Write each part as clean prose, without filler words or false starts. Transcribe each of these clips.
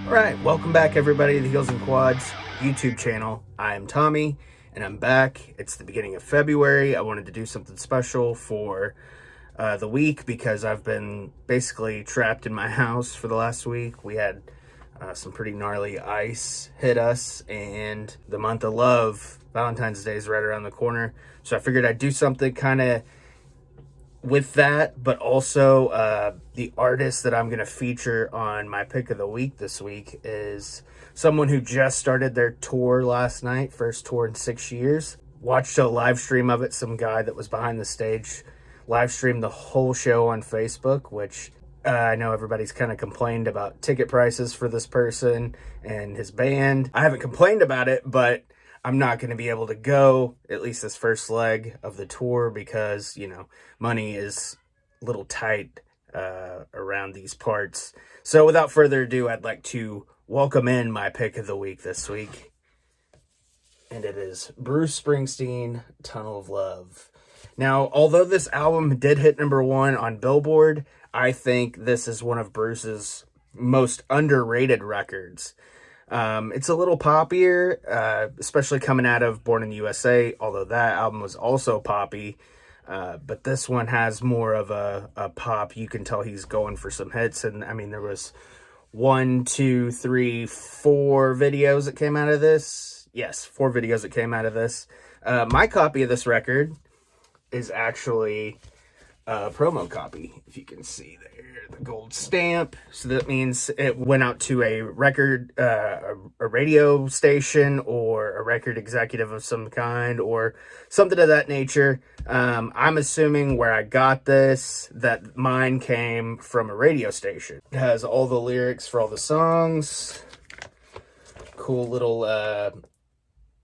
All right, welcome back everybody to the Heels and Quads YouTube channel. I am Tommy and I'm back. It's the beginning of February. I wanted to do something special for the week because I've been basically trapped in my house for the last week. We had some pretty gnarly ice hit us, and the month of love, Valentine's Day, is right around the corner. So I figured I'd do something kind of with that, but also the artist that I'm going to feature on my pick of the week this week is someone who just started their tour last night, first tour in 6 years. Watched a live stream of it. Some guy that was behind the stage live streamed the whole show on Facebook, which I know everybody's kind of complained about ticket prices for this person and his band. I haven't complained about it, but I'm not going to be able to go, at least this first leg of the tour, because, you know, money is a little tight around these parts. So without further ado, I'd like to welcome in my pick of the week this week. And it is Bruce Springsteen, Tunnel of Love. Now, although this album did hit #1 on Billboard, I think this is one of Bruce's most underrated records. It's a little poppier, especially coming out of Born in the USA, although that album was also poppy. But this one has more of a pop. You can tell he's going for some hits. And I mean, there was 1, 2, 3, 4 videos that came out of this. Yes, 4 videos that came out of this. My copy of this record is actually a promo copy, if you can see there, the gold stamp. So that means it went out to a record, a radio station or a record executive of some kind or something of that nature. I'm assuming where I got this, that mine came from a radio station. It has all the lyrics for all the songs. Cool little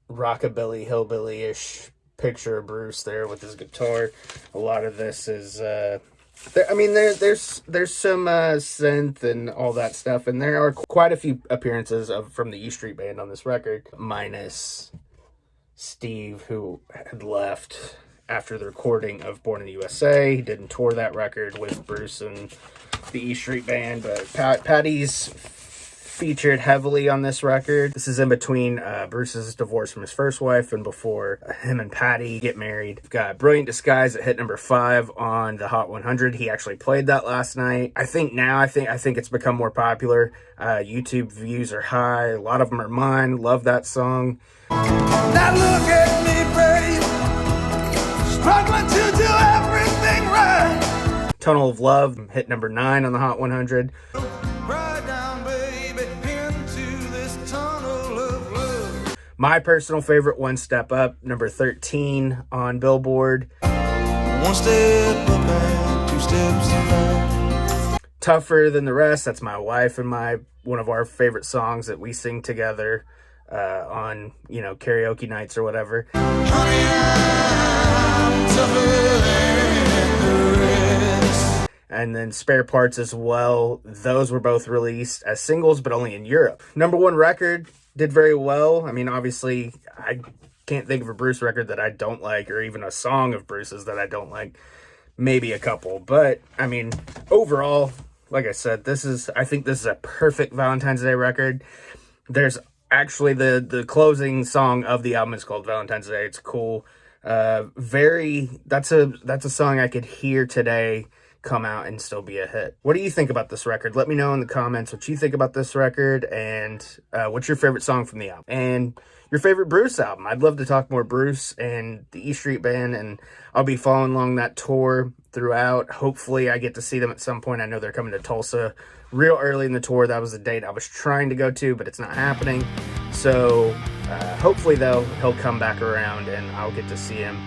rockabilly, hillbilly-ish picture of Bruce there with his guitar. A lot of this is there's some synth and all that stuff, and there are quite a few appearances from the E Street Band on this record, minus Steve, who had left after the recording of Born in the USA. He didn't tour that record with Bruce and the E Street Band, but Patty's featured heavily on this record. This is in between Bruce's divorce from his first wife and before him and Patty get married. We've got Brilliant Disguise that hit #5 on the Hot 100. He actually played that last night. I think it's become more popular. YouTube views are high. A lot of them are mine. Love that song. Now look at me, babe, struggling to do everything right. Tunnel of Love hit #9 on the Hot 100. My personal favorite, One Step Up, #13 on Billboard. One step up and 2 steps back. Tougher Than the Rest, that's my wife and one of our favorite songs that we sing together on, karaoke nights or whatever. Honey, I'm tougher than the rest. And then Spare Parts as well. Those were both released as singles, but only in Europe. #1 record. Did very well. I mean, obviously, I can't think of a Bruce record that I don't like, or even a song of Bruce's that I don't like. Maybe a couple. But, I mean, overall, like I said, I think this is a perfect Valentine's Day record. There's actually the closing song of the album is called Valentine's Day. It's cool. That's a song I could hear today come out and still be a hit. What do you think about this record? Let me know in the comments what you think about this record, and what's your favorite song from the album and your favorite Bruce album. I'd love to talk more Bruce and the E Street Band, and I'll be following along that tour throughout. Hopefully I get to see them at some point. I know they're coming to Tulsa real early in the tour. That was the date I was trying to go to, but it's not happening. So hopefully though, he'll come back around and I'll get to see him.